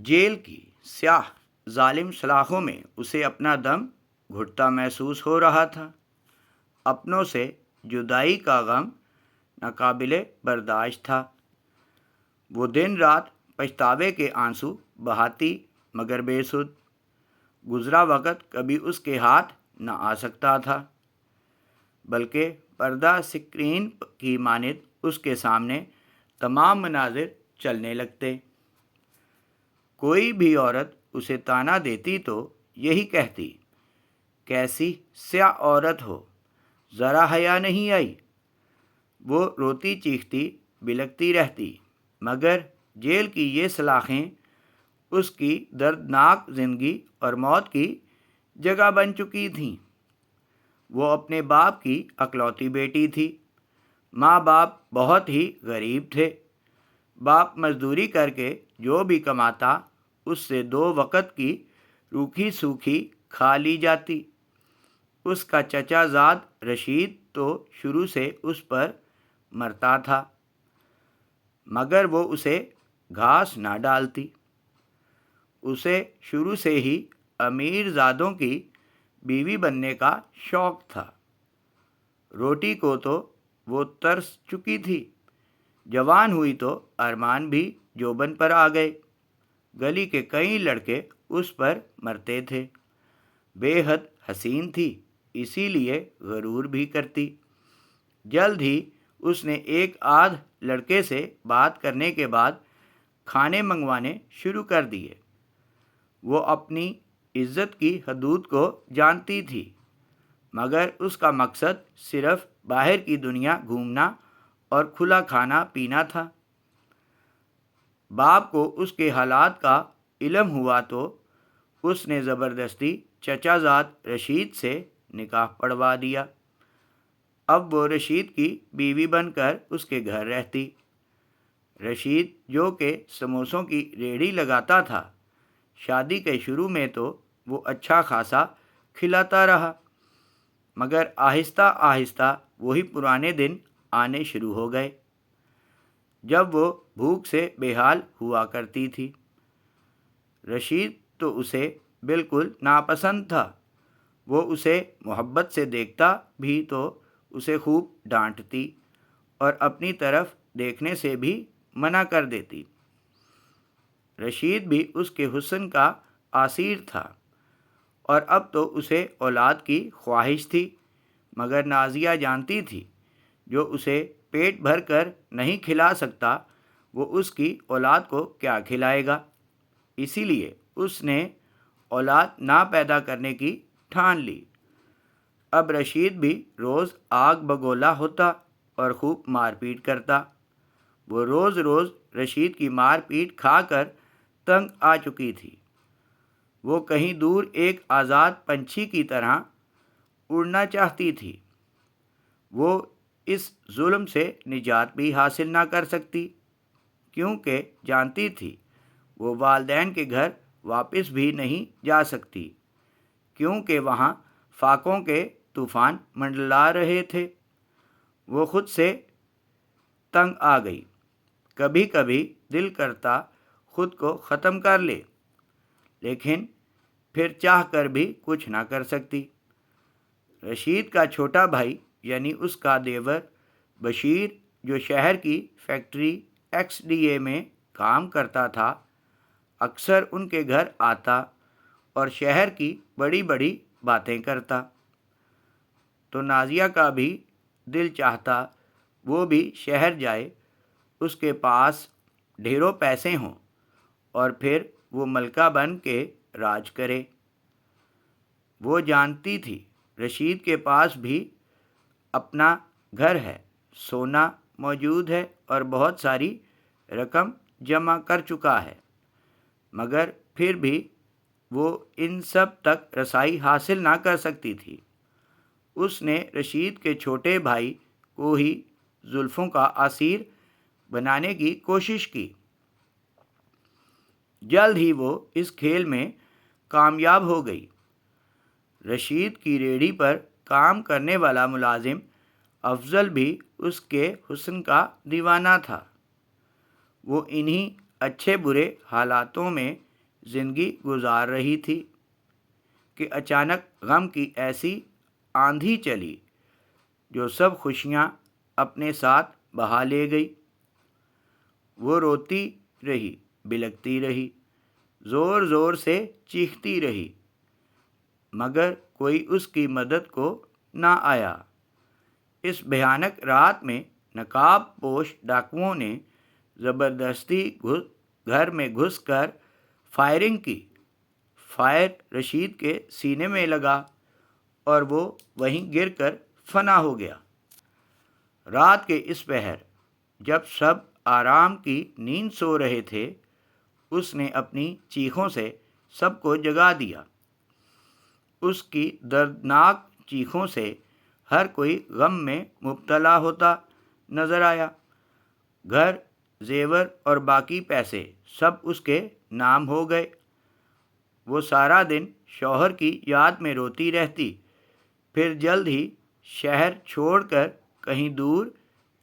Jail کی سیاہ ظالم سلاخوں میں اسے اپنا دم گھٹتا محسوس ہو رہا تھا۔ اپنوں سے جدائی کا غم ناقابل برداشت تھا۔ وہ دن رات پچھتاوے کے آنسو بہاتی مگر بے سود۔ گزرا وقت کبھی اس کے ہاتھ نہ آ سکتا تھا، بلکہ پردہ سکرین کی مانند اس کے سامنے تمام مناظر چلنے لگتے۔ کوئی بھی عورت اسے طعنہ دیتی تو یہی کہتی، کیسی سیاہ عورت ہو، ذرا حیا نہیں آئی۔ وہ روتی چیختی بلکتی رہتی، مگر جیل کی یہ سلاخیں اس کی دردناک زندگی اور موت کی جگہ بن چکی تھیں۔ وہ اپنے باپ کی اکلوتی بیٹی تھی۔ ماں باپ بہت ہی غریب تھے۔ باپ مزدوری کر کے جو بھی کماتا اس سے 2 وقت کی روکھی سوکھی کھا لی جاتی۔ اس کا چچا زاد رشید تو شروع سے اس پر مرتا تھا، مگر وہ اسے گھاس نہ ڈالتی۔ اسے شروع سے ہی امیر زادوں کی بیوی بننے کا شوق تھا۔ روٹی کو تو وہ ترس چکی تھی۔ جوان ہوئی تو ارمان بھی جوبن پر آ گئے۔ گلی کے کئی لڑکے اس پر مرتے تھے۔ بے حد حسین تھی، اسی لیے غرور بھی کرتی۔ جلد ہی اس نے ایک آدھ لڑکے سے بات کرنے کے بعد کھانے منگوانے شروع کر دیے۔ وہ اپنی عزت کی حدود کو جانتی تھی، مگر اس کا مقصد صرف باہر کی دنیا گھومنا اور کھلا کھانا پینا تھا۔ باپ کو اس کے حالات کا علم ہوا تو اس نے زبردستی چچا زاد رشید سے نکاح پڑھوا دیا۔ اب وہ رشید کی بیوی بن کر اس کے گھر رہتی۔ رشید جو کہ سموسوں کی ریہڑی لگاتا تھا، شادی کے شروع میں تو وہ اچھا خاصا کھلاتا رہا، مگر آہستہ آہستہ وہی پرانے دن آنے شروع ہو گئے جب وہ بھوک سے بے حال ہوا کرتی تھی۔ رشید تو اسے بالکل ناپسند تھا۔ وہ اسے محبت سے دیکھتا بھی تو اسے خوب ڈانٹتی اور اپنی طرف دیکھنے سے بھی منع کر دیتی۔ رشید بھی اس کے حسن کا اسیر تھا اور اب تو اسے اولاد کی خواہش تھی، مگر نازیہ جانتی تھی جو اسے پیٹ بھر کر نہیں کھلا سکتا وہ اس کی اولاد کو کیا کھلائے گا۔ اسی لیے اس نے اولاد نہ پیدا کرنے کی ٹھان لی۔ اب رشید بھی روز آگ بگولا ہوتا اور خوب مار پیٹ کرتا۔ وہ روز روز رشید کی مار پیٹ کھا کر تنگ آ چکی تھی۔ وہ کہیں دور ایک آزاد پنچھی کی طرح اڑنا چاہتی تھی۔ وہ اس ظلم سے نجات بھی حاصل نہ کر سکتی، کیونکہ جانتی تھی وہ والدین کے گھر واپس بھی نہیں جا سکتی، کیونکہ وہاں فاقوں کے طوفان منڈلا رہے تھے۔ وہ خود سے تنگ آ گئی۔ کبھی کبھی دل کرتا خود کو ختم کر لے، لیکن پھر چاہ کر بھی کچھ نہ کر سکتی۔ رشید کا چھوٹا بھائی یعنی اس کا دیور بشیر، جو شہر کی فیکٹری ایکس ڈی اے میں کام کرتا تھا، اکثر ان کے گھر آتا اور شہر کی بڑی بڑی باتیں کرتا۔ تو نازیہ کا بھی دل چاہتا وہ بھی شہر جائے، اس کے پاس ڈھیروں پیسے ہوں اور پھر وہ ملکہ بن کے راج کرے۔ وہ جانتی تھی رشید کے پاس بھی اپنا گھر ہے، سونا موجود ہے اور بہت ساری رقم جمع کر چکا ہے، مگر پھر بھی وہ ان سب تک رسائی حاصل نہ کر سکتی تھی۔ اس نے رشید کے چھوٹے بھائی کو ہی زلفوں کا اسیر بنانے کی کوشش کی۔ جلد ہی وہ اس کھیل میں کامیاب ہو گئی۔ رشید کی ریہڑی پر کام کرنے والا ملازم افضل بھی اس کے حسن کا دیوانہ تھا۔ وہ انہی اچھے برے حالاتوں میں زندگی گزار رہی تھی کہ اچانک غم کی ایسی آندھی چلی جو سب خوشیاں اپنے ساتھ بہا لے گئی۔ وہ روتی رہی، بلکتی رہی، زور زور سے چیختی رہی، مگر کوئی اس کی مدد کو نہ آیا۔ اس بھیانک رات میں نقاب پوش ڈاکوؤں نے زبردستی گھر میں گھس کر فائرنگ کی۔ فائر رشید کے سینے میں لگا اور وہ وہیں گر کر فنا ہو گیا۔ رات کے اس پہر جب سب آرام کی نیند سو رہے تھے، اس نے اپنی چیخوں سے سب کو جگا دیا۔ اس کی دردناک چیخوں سے ہر کوئی غم میں مبتلا ہوتا نظر آیا۔ گھر، زیور اور باقی پیسے سب اس کے نام ہو گئے۔ وہ سارا دن شوہر کی یاد میں روتی رہتی، پھر جلد ہی شہر چھوڑ کر کہیں دور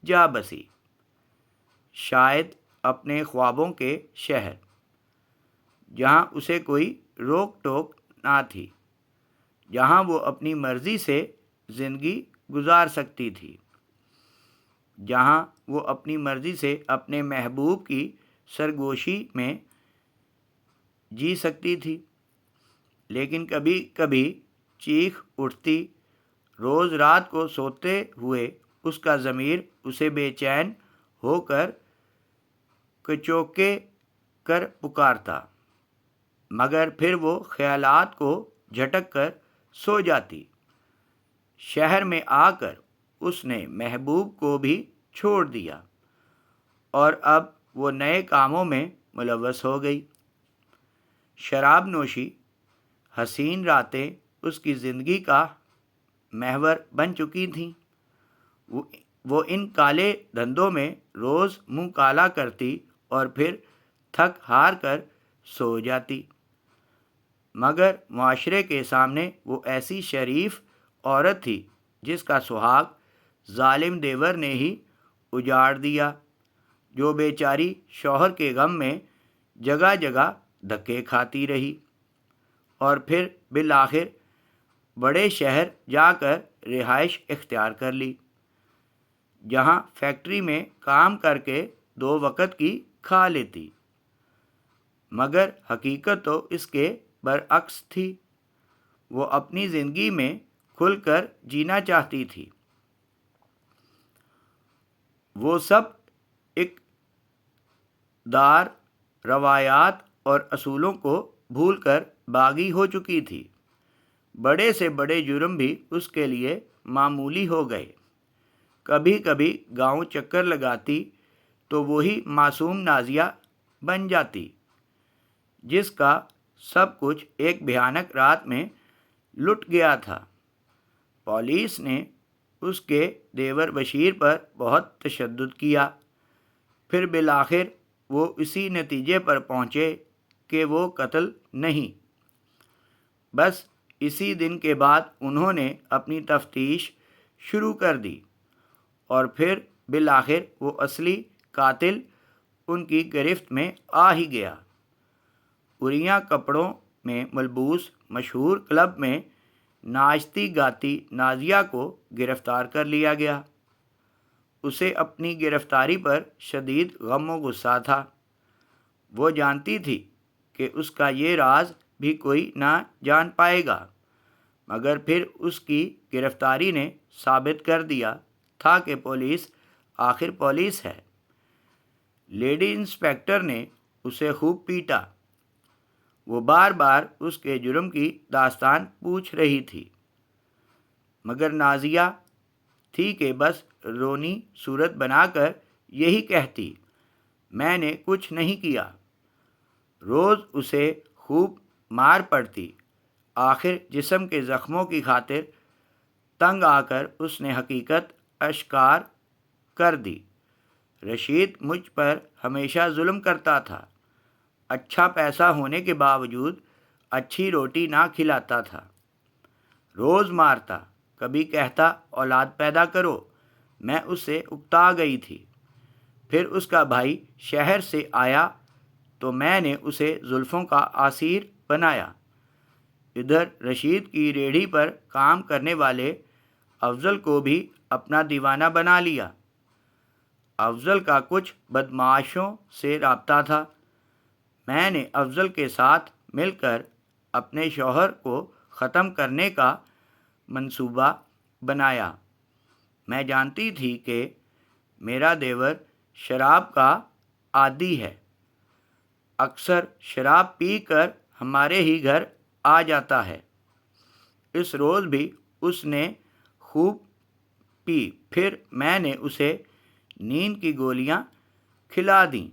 جا بسی، شاید اپنے خوابوں کے شہر، جہاں اسے کوئی روک ٹوک نہ تھی، جہاں وہ اپنی مرضی سے زندگی گزار سکتی تھی، جہاں وہ اپنی مرضی سے اپنے محبوب کی سرگوشی میں جی سکتی تھی۔ لیکن کبھی کبھی چیخ اٹھتی، روز رات کو سوتے ہوئے اس کا ضمیر اسے بے چین ہو کر کچوکے کر پکارتا، مگر پھر وہ خیالات کو جھٹک کر سو جاتی۔ شہر میں آ کر اس نے محبوب کو بھی چھوڑ دیا اور اب وہ نئے کاموں میں ملوث ہو گئی۔ شراب نوشی، حسین راتیں اس کی زندگی کا محور بن چکی تھیں۔ وہ ان کالے دھندوں میں روز منہ کالا کرتی اور پھر تھک ہار کر سو جاتی، مگر معاشرے کے سامنے وہ ایسی شریف عورت تھی جس کا سہاگ ظالم دیور نے ہی اجاڑ دیا، جو بیچاری شوہر کے غم میں جگہ جگہ دھکے کھاتی رہی اور پھر بالآخر بڑے شہر جا کر رہائش اختیار کر لی، جہاں فیکٹری میں کام کر کے 2 وقت کی کھا لیتی۔ مگر حقیقت تو اس کے برعکس تھی۔ وہ اپنی زندگی میں کھل کر جینا چاہتی تھی۔ وہ سب اقدار، روایات اور اصولوں کو بھول کر باغی ہو چکی تھی۔ بڑے سے بڑے جرم بھی اس کے لیے معمولی ہو گئے۔ کبھی کبھی گاؤں چکر لگاتی تو وہی معصوم نازیہ بن جاتی، جس کا سب کچھ ایک بھیانک رات میں لٹ گیا تھا۔ پولیس نے اس کے دیور بشیر پر بہت تشدد کیا، پھر بالآخر وہ اسی نتیجے پر پہنچے کہ وہ قتل نہیں۔ بس اسی دن کے بعد انہوں نے اپنی تفتیش شروع کر دی اور پھر بالآخر وہ اصلی قاتل ان کی گرفت میں آ ہی گیا۔ اریاں کپڑوں میں ملبوس مشہور کلب میں ناچتی گاتی نازیہ کو گرفتار کر لیا گیا۔ اسے اپنی گرفتاری پر شدید غم و غصہ تھا۔ وہ جانتی تھی کہ اس کا یہ راز بھی کوئی نہ جان پائے گا، مگر پھر اس کی گرفتاری نے ثابت کر دیا تھا کہ پولیس آخر پولیس ہے۔ لیڈی انسپکٹر نے اسے خوب پیٹا۔ وہ بار بار اس کے جرم کی داستان پوچھ رہی تھی، مگر نازیہ تھی کہ بس رونی صورت بنا کر یہی کہتی، میں نے کچھ نہیں کیا۔ روز اسے خوب مار پڑتی۔ آخر جسم کے زخموں کی خاطر تنگ آ کر اس نے حقیقت اشکار کر دی۔ رشید مجھ پر ہمیشہ ظلم کرتا تھا، اچھا پیسہ ہونے کے باوجود اچھی روٹی نہ کھلاتا تھا، روز مارتا، کبھی کہتا اولاد پیدا کرو۔ میں اس سے اکتا گئی تھی۔ پھر اس کا بھائی شہر سے آیا تو میں نے اسے زلفوں کا اسیر بنایا۔ ادھر رشید کی ریڑھی پر کام کرنے والے افضل کو بھی اپنا دیوانہ بنا لیا۔ افضل کا کچھ بدمعاشوں سے رابطہ تھا۔ میں نے افضل کے ساتھ مل کر اپنے شوہر کو ختم کرنے کا منصوبہ بنایا۔ میں جانتی تھی کہ میرا دیور شراب کا عادی ہے، اکثر شراب پی کر ہمارے ہی گھر آ جاتا ہے۔ اس روز بھی اس نے خوب پی، پھر میں نے اسے نیند کی گولیاں کھلا دیں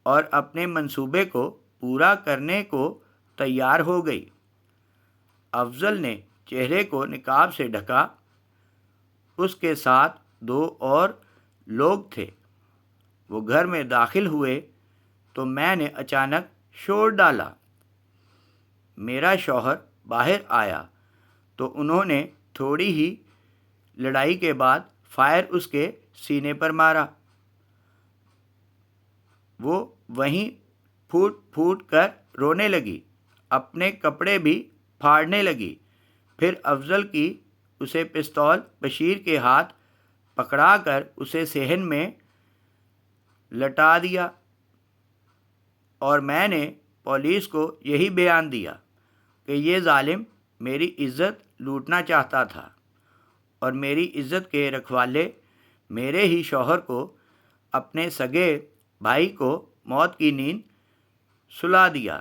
اور اپنے منصوبے کو پورا کرنے کو تیار ہو گئی۔ افضل نے چہرے کو نقاب سے ڈھکا۔ اس کے ساتھ 2 اور لوگ تھے۔ وہ گھر میں داخل ہوئے تو میں نے اچانک شور ڈالا۔ میرا شوہر باہر آیا تو انہوں نے تھوڑی ہی لڑائی کے بعد فائر اس کے سینے پر مارا۔ وہ وہیں پھوٹ پھوٹ کر رونے لگی، اپنے کپڑے بھی پھاڑنے لگی۔ پھر افضل کی اسے پستول بشیر کے ہاتھ پکڑا کر اسے صحن میں لٹا دیا، اور میں نے پولیس کو یہی بیان دیا کہ یہ ظالم میری عزت لوٹنا چاہتا تھا اور میری عزت کے رکھوالے میرے ہی شوہر کو، اپنے سگے بھائی کو موت کی نیند سلا دیا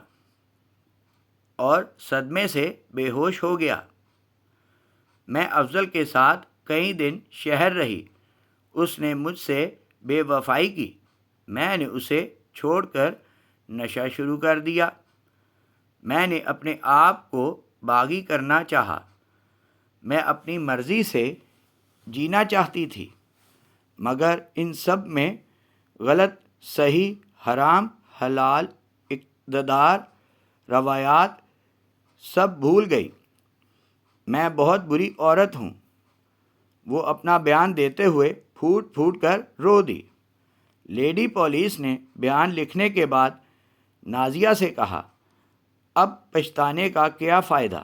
اور صدمے سے بے ہوش ہو گیا۔ میں افضل کے ساتھ کئی دن شہر رہی۔ اس نے مجھ سے بے وفائی کی۔ میں نے اسے چھوڑ کر نشہ شروع کر دیا۔ میں نے اپنے آپ کو باغی کرنا چاہا۔ میں اپنی مرضی سے جینا چاہتی تھی، مگر ان سب میں غلط صحیح، حرام حلال، اقتدار، روایات سب بھول گئی۔ میں بہت بری عورت ہوں۔ وہ اپنا بیان دیتے ہوئے پھوٹ پھوٹ کر رو دی۔ لیڈی پولیس نے بیان لکھنے کے بعد نازیہ سے کہا، اب پچھتانے کا کیا فائدہ؟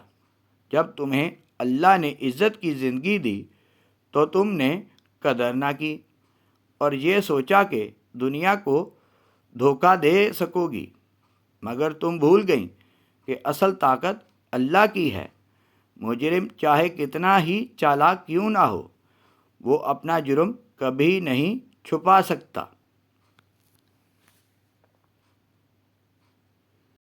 جب تمہیں اللہ نے عزت کی زندگی دی تو تم نے قدر نہ کی اور یہ سوچا کہ دنیا کو دھوکہ دے سکو گی، مگر تم بھول گئیں کہ اصل طاقت اللہ کی ہے۔ مجرم چاہے کتنا ہی چالاک کیوں نہ ہو، وہ اپنا جرم کبھی نہیں چھپا سکتا۔